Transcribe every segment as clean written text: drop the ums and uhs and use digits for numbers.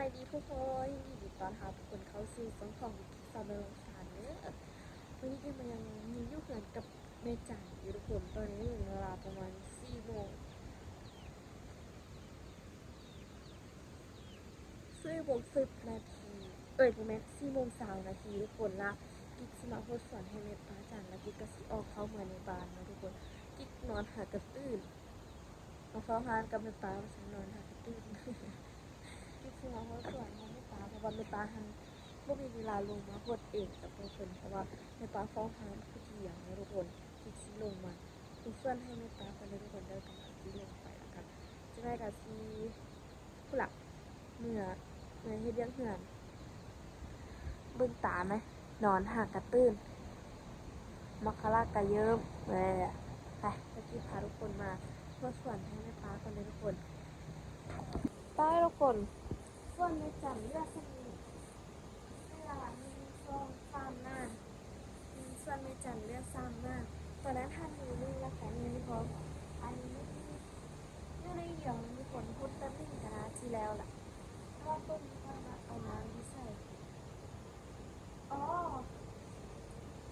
ายดีทุกคนยินดีต้อนรับทุกคนเข้าสู่ช่องของสาวน้อยสารเนื้อวันนี้มันยังมีอยู่เหมือนกับแม่จันอยู่ทุกคนตอนนี้ถึงเวลาประมาณ4 โมง4 โมง 10 นาทีประมาณ4 โมง 20 นาทีทุกคนละกิ๊กสมาโพสสอนให้แม่ป้าจันแล้วกิ๊กก็สิออกเข้ามาในบ้านนะทุกคนกิ๊กนอนหากระตื้นมาเฝ้าหานกับแม่ป้าฉันนอนหากระตื้นกิ๊กสมาโพสสอนให้แม่ป้าเพราะว่าแม่ป้าหันบ่มีเวลาลงมาโพสเองกับทุกคนเพราะว่าแม่ป้าเฝ้าหานคือเที่ยงนะทุกคนกิ๊กสิลงมากิ๊กส่วนให้แม่ป้าคนทุกคนได้กำลังที่ลงไปแล้วกันจะได้กับที่ผู้หลักเมื่อเฮ็ดเรื่องเหือนเบิ่งตาไหมนอนห่างกระตื้นมักคลากระเยิ้มเลยไปกิ๊กพาทุกคนมาโพสส่วนให้แม่ป้าคนทุกคนได้ทุกคนส่วนในจันเลือกสนิทเวลามีช่องซ้ำหน้ามีส่วนในจันเลือกซ้ำหน้าตอนนั้นท่านมีนี่แล้วแต่นี่พออันนี้ไม่ได้เหยื่อมีผลพุทธมิ่งกันนะทีแล้วแหละถ้าต้นว่าเอาน้ำที่ใส่อ๋อ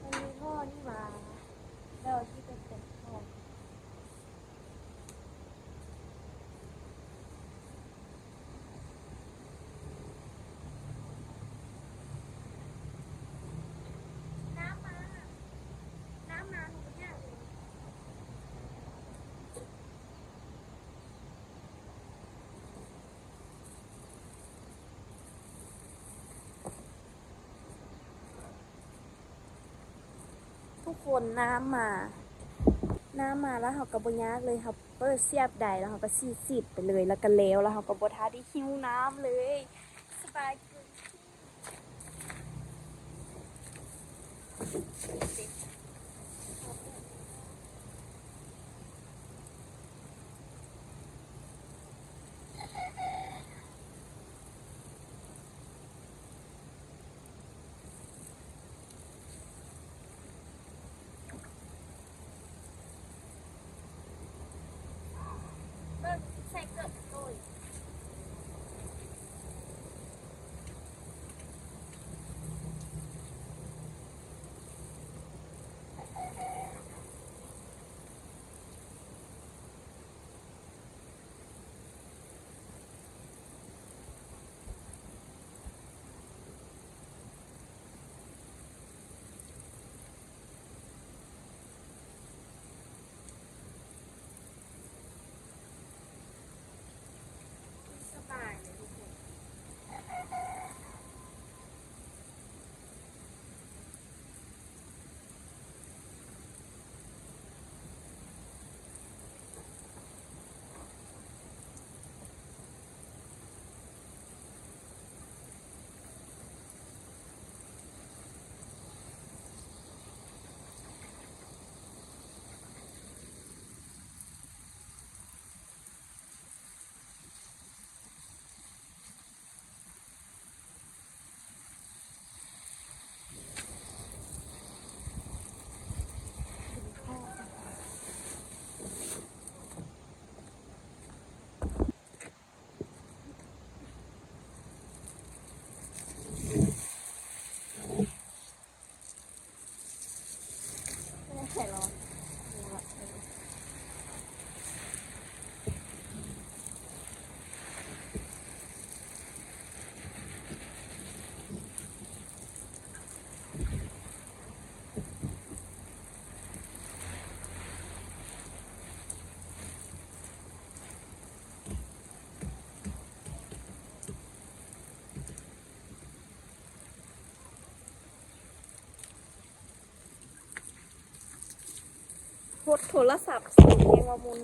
มันมีท่อนี่มาแล้วที่เป็นท่อน้ำมาน้ำมาหนูเนี่ย ทุกคนน้ำมาแล้วเขาก็บ่ยากเลยครับเปิดเสียบใดแล้วเขาก็สีดไปเลยแล้วก็แล้วเขาก็บ่ทันได้หิวน้ำเลยสบายเกินเบิ่งใส่เกือบโดยสบายเลยทุกคนไม่ได้ใส่ร้อนพดโทรศัพท์เสียงยังว่ามุน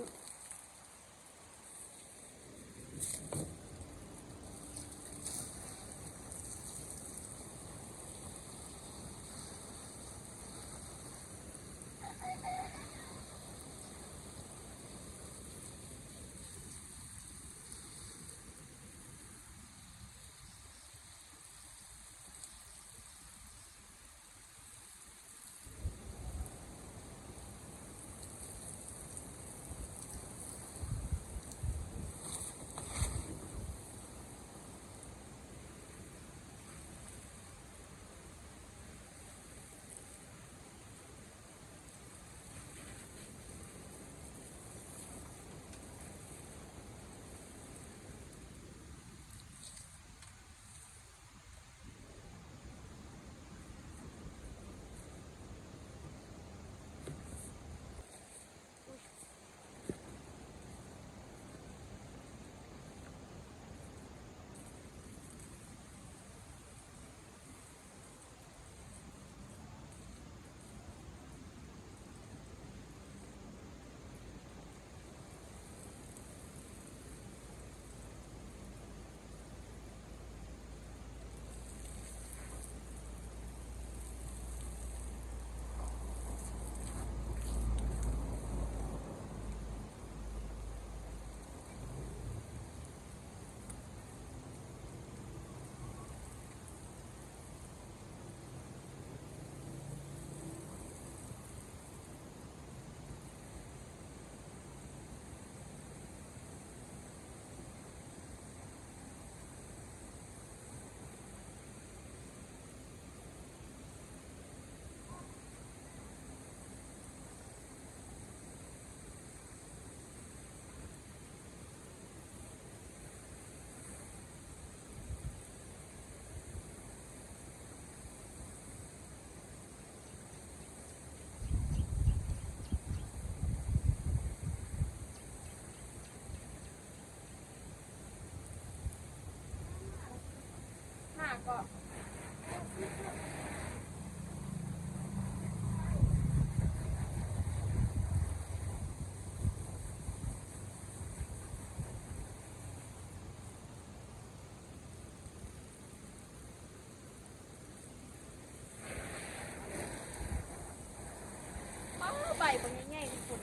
ก็ใบบ่ใหญ่ๆทุกคน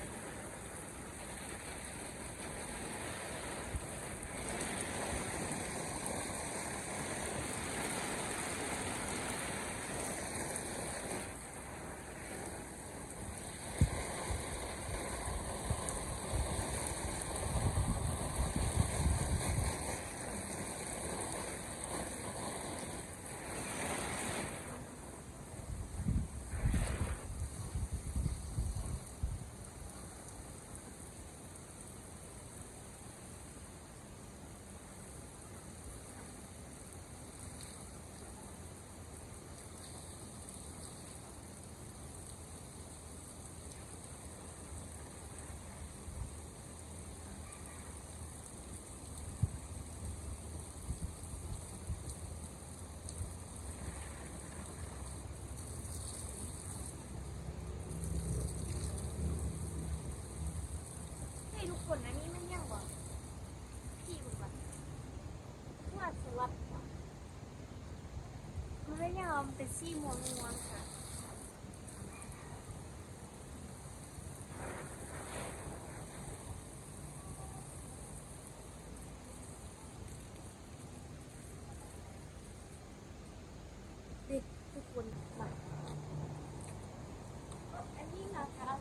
ทุกคนอันนี้มันยังบ่พี่บุกว่าสวัสดิ์มันไม่ยังมันเป็นสีม่วงๆค่ะเด็กทุกคนมาอันนี้นะคะ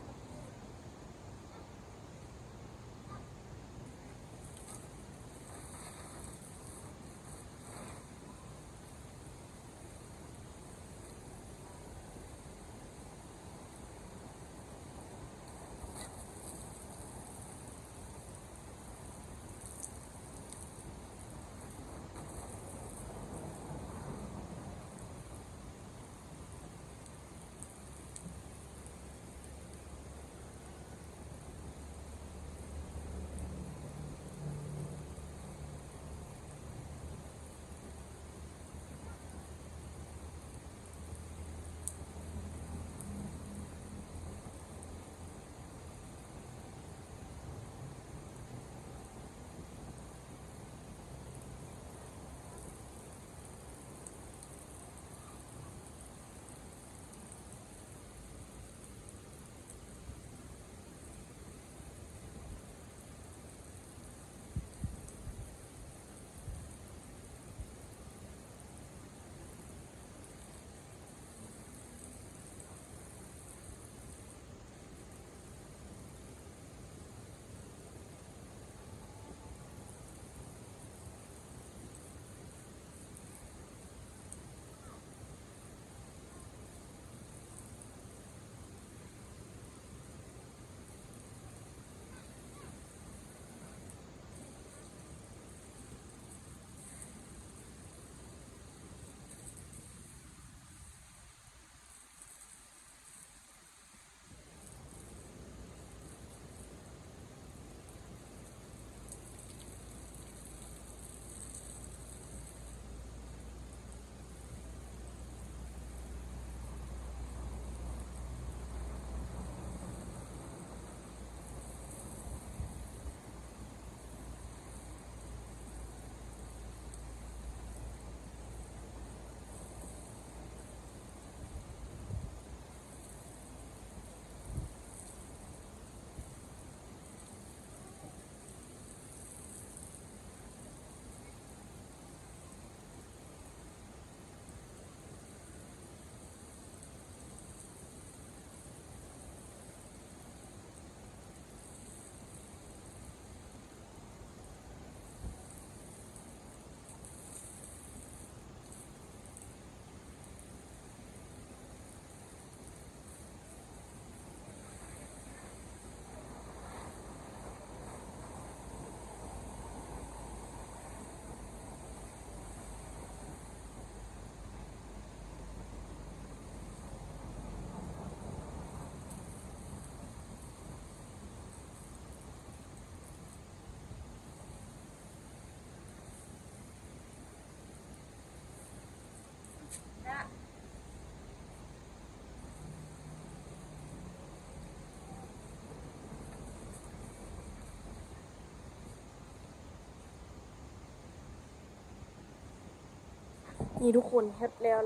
นี่ทุกคนเฮ็ดแล้ว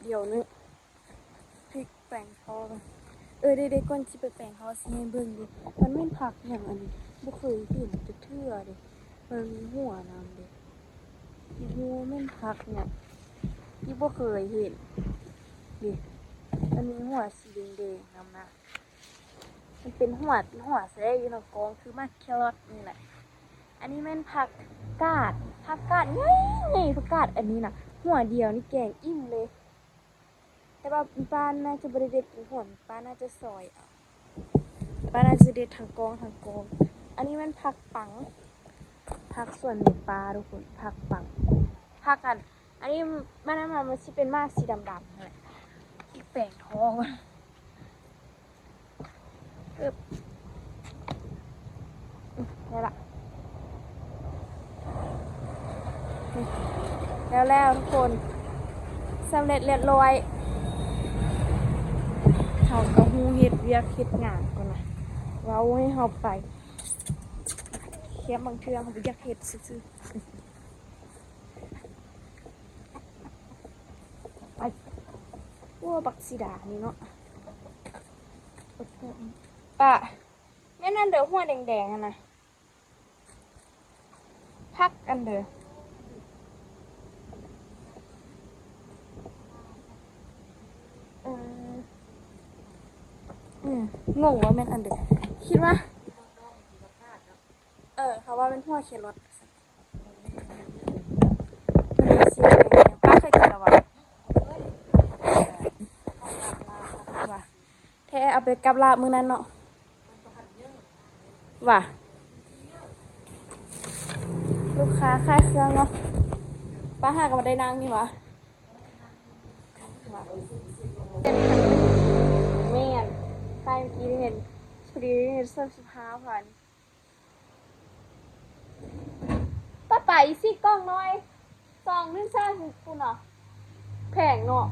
เดี๋ยวนึงพริกแป้งทอดเด็กๆก่อนสิไปแป้งทอดสิให้เบิ่งดิมันแม่นผักอย่างอันนี้บ่เคยเห็นจักเทื่อเด้มันมีหัวนำเด้มีหัวแม่นผักเนี่ยที่บ่เคยเห็นดิมันมีหัวสีแดงๆนำนะมันเป็นหัวแซ่อยู่ในกองคือมากแครอทนี่แหละอันนี้แม่นผักกาดใหญ่ๆผักกาดอันนี้น่ะหัวเดียวนี่แกงอิ่มเลยแต่ว่าป้าน่าจะบริเด็ดเป็นหัวป้าน่าจะซอยเอาป้าน่าจะเด็ดทางกองอันนี้มันผักปังผักส่วนเม็ดปลาทุกคนผักปังผักกันอันนี้มันสิเป็นมากสีดำๆนั่นแหละที่แป้งทองนี่ละแล้วทุกคนสำเร็จเรียบร้อยเขาก็ฮู้เฮ็ดเวียกเฮ็ดงานก่อนนะเว้าให้เฮาไปเคียบบางเทื่อเขาบ่อยากเฮ็ดซื่อๆไปบักสีดานี่เนาะป่ะแม่นั่นเด้อหัวแดงๆนะพักกันเด้องงว่าแม่นอันเด้อคิดว่าเขาว่าเป็นหัวเขียนรถป้าเคยกินแล้ววะแท้เอาไปกับลาบมื้อนั้นเนาะว่ะลูกค้าค่ายเครื่องเนาะป้าหากันมาได้นั่งนี่วะแม่นใช่เมื่อกี้เห็นพอดีเห็นเสื้อ15,000ป้าไปสิกล้องน้อย2นึงซ่าสิคุณเนาะแพงเนาะ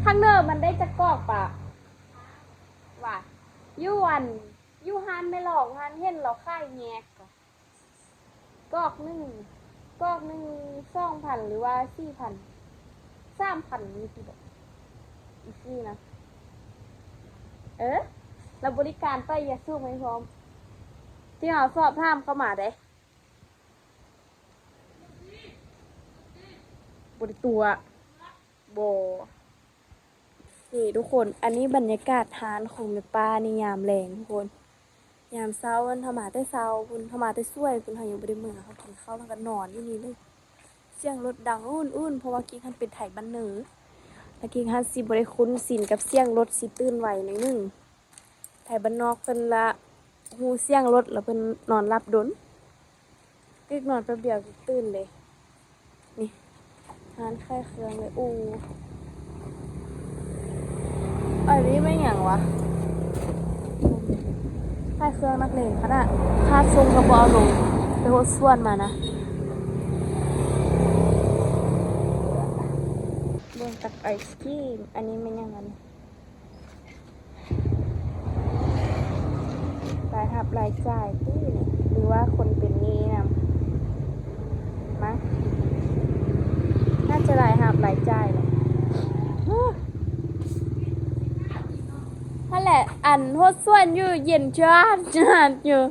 ทางเนิบมันได้จะกอกปะว่ะยูฮันไม่หลอกฮันเห็นเราค่ายแงกอกหนึ่ง2,000หรือว่า4,000 3,000นี่สิบอกอีกนี่นะเราบริการไปอย่าสู้ไม่พร้อมที่เราสอบถามเข้ามาได้บริตัวโบนี่ทุกคนอันนี้บรรยากาศทานของแม่ป้านี่ยามแรงทุกคนยามเช้าวันธรรมะแต่เช้าคุณธรรมะแต่ช่วยคุณหาอยู่บริเมืองเขากินข้าวแล้วก็นอนอยู่นี่เลยเสียงรถดังอุ่นเพราะว่ากิ๊กฮันเป็นไถบ้านเหนือแล้วกิ๊กฮันสิบริคุ้นสินกับเสียงรถสิตื่นไหวหนึ่งไถบ้านนอกเป็นละหูเสียงรถแล้วเป็นนอนรับดนกิ๊กนอนแป๊บเดียวกิ๊กตื่นเลยนี่ทานค่ายเครื่องเลยอันนี้ไม่อย่างวะค่ายเครื่องนักเลงขนาดค่าทรงกระเป๋าลงไปโหดส่วนมานะเบิ่งตักไอศกรีมอันนี้ไม่อย่างนั้นรายรับรายจ่ายที่นี่หรือว่าคนเป็นหนี้นะมั้งน่าจะรายรับรายจ่ายเลยนั่นแหละอันโหดส่วนอยู่เย็นจ้าอยู่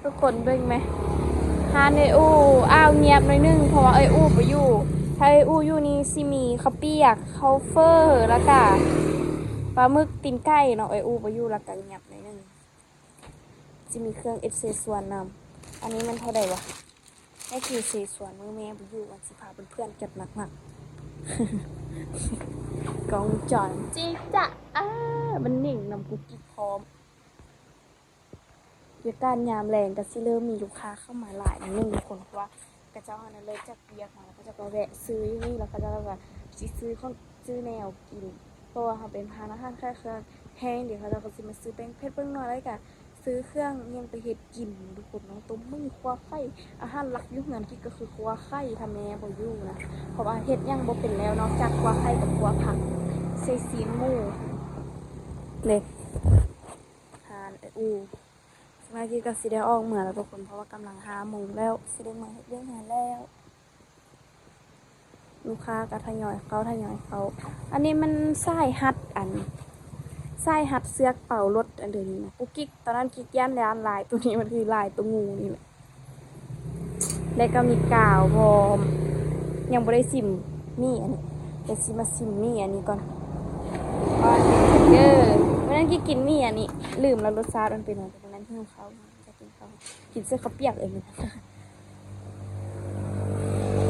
ทุกคนเบิ่งไหมฮานอ้าวเงียบหน่อยนึงเพราะว่าไปอยู่ถ้าอยู่นี่ซิมีข้าวเปียกข้าวเฟอร์แล้วก็ปลาหมึกตีนไก่เนาะไปอยู่แล้วก็เงียบหน่อยนึงจะมีเครื่องเซส่วนนำอันนี้มันเท่าไหร่วะให้คือเซส่วนมือแม่ไปอยู่วันสิพาเพื่อนๆจัดหนักกองจอนจิ๊จะมันหนิ่งนำกุ๊กกิ๊กพร้อมเกี่ยวกับยามแรงก็สิเริ่มมีลูกค้าเข้ามาหลายนึงคนเพราะว่ากระเจ้าหันเลยจากเบียกมาแล้วก็จะมาแวะซื้อนี่แล้วก็จะแบบซื้อแนวกินเพราะว่าเขาเป็นพาอาหารแค่เครื่องแห้งเดี๋ยวเขาจะก็สิมาซื้อแป้งเพชรเพิ่งน้อยแล้วกันซื้อเครื่องยังไปเฮ็ดกินทุกคนน้องต้มมือครัวไข่อาหารหลักยุคนั้นที่ก็คือครัวไข่ทำแม่บ่อยู่นะเพราะว่าเฮ็ดยังบ่เป็นแล้วนอกจากครัวไข่กับครัวผักเซซีนหมูเลยทาน มากี้ก็สิได้ออกเมื่อแล้วทุกคนเพราะว่ากำลัง5 โมงแล้วสิได้มาเฮ็ดเรื่องงานแล้วลูกค้าก็ทยอยเขาอันนี้มันสายฮัดสายฮัดเสือกเป่ารถอันเดี๋ยวนี้นะกุ๊กกิ๊กตอนนั้นกิ๊กย่านแล้วลายตัวนี้มันคือลายตัวงูนี่แหละแล้วก็มีกาวพร้อมยังบ่ได้ซิมนี่อันนี้แต่สิมาซิมนี่อันนี้ก่อนวันนั้นกิ๊กกินนี่อันนี้ลืมแล้วรสชาติมันเป็นยังไงตรงนั้นหิวเขาจะกินเขากินเสื้อเขาเปียกเอง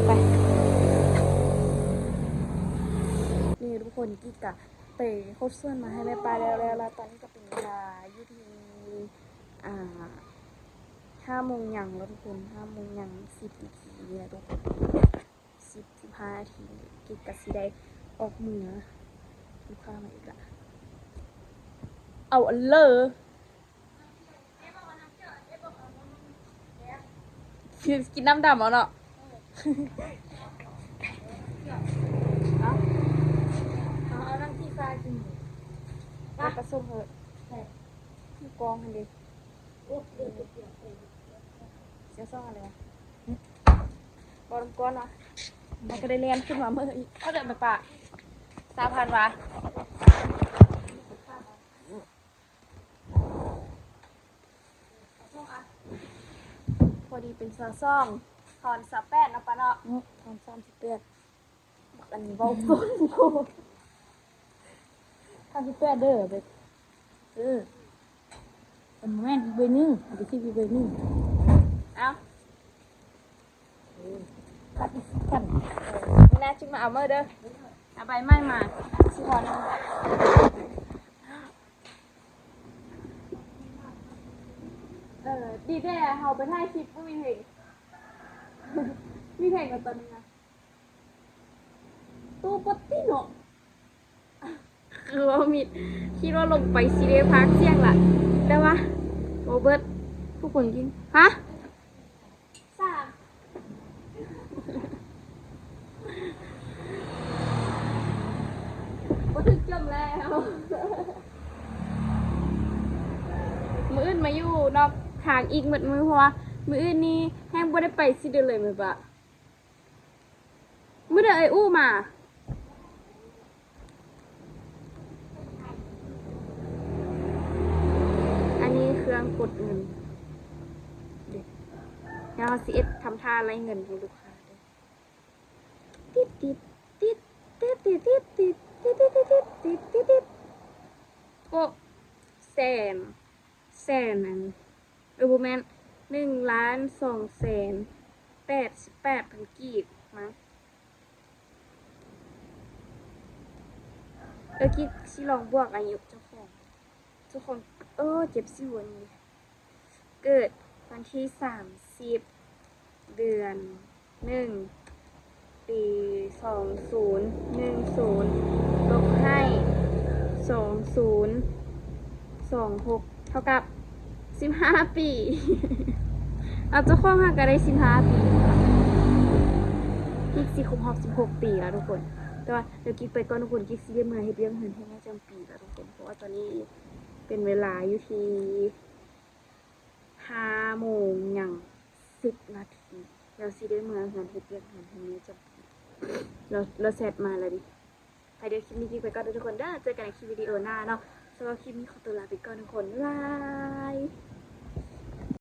ไปนี่ทุกคนกิ๊กกะไปโคตรส่วนมาให้แม่ปลาแล้วตอนนี้ก็เป็นเวลาอยู่ที่5 โมงยังแล้วทุกคน5 โมงยัง10 นาทีเนี่ยทุกคน15 นาทีกิ๊กกะสิได้ออกมือลูกค้ามาอีกละเอาอันเลยกินน้ำดำเอาเนาะเอาน้ำที่ฟ้ากินแล้วก็ส้มเหอะที่กองกันดิเสียซ่องอะไรวะบอลก้อนวะมันก็ได้เรียนขึ้นมาเมื่ออีกเขาเดินไปปะ3,000วะพอดีเป็นซ่องถอน38นะปะเนาะถอน38อันนี้เบาก้นโบ38เด้อเบ็ดเป็นแม่นเบนึงไปที่เบนึง เอาคัดกัน แน่ชิมาเอาเมื่อเด้อเอาใบไม้มาสิพอนะดีแท้เฮาไปถ่ายคลิปก็มีเพลงมีเพลงกับตอนนี้นะตู้ปดติโนคือว่ามีคิดว่าลงไปซีเรียพักเที่ยงละได้ปะโรเบิร์ตผู้คนกินฮะ3ก็ถึงจมแล้วมืออื่นมาอยู่นอกทางอีกมือเพราะว่ามืออื่นนี่แห้งบ่ได้ไปสิเดียวเลยมั้ยปะมือเดอู้มาอันนี้เครื่องกดเงินเด็กแล้วซีเอสทำท่าไล่เงินให้ลูกค้าด้วยติดโอ้แสนอันโบแมน1,288,000 กีบมั้งกิ๊กสิลองบวกอายุเจ้าของเจ็บสิวันนี้เกิดวันที่30 เดือน1 ปี 2010ลบให้2026เท่ากับ15 ปีเราเจ้าของห่างกันได้15 ปีกิ๊กสิครบ16 ปีแล้วทุกคนแต่ว่าเดี๋ยวกิ๊กไปก่อนทุกคนกิ๊กสิได้เมื่อเฮ็ดเรื่องเงินให้แม่จำปีแล้วทุกคนเพราะว่าตอนนี้เป็นเวลาอยู่ที่5 โมงอย่าง10 นาทีเราสิได้เมื่อเงินเฮ็ดเรื่องเงินให้แม่จำปีเราเสร็จมาแล้วดิไปเดี๋ยวคลิปนี้กิ๊กไปก่อนทุกคนเด้อเจอกันในคลิปวิดีโอหน้าเนาะสำหรับคลิปนี้ขอตัวลาไปก่อนทุกคนบ๊ายบาย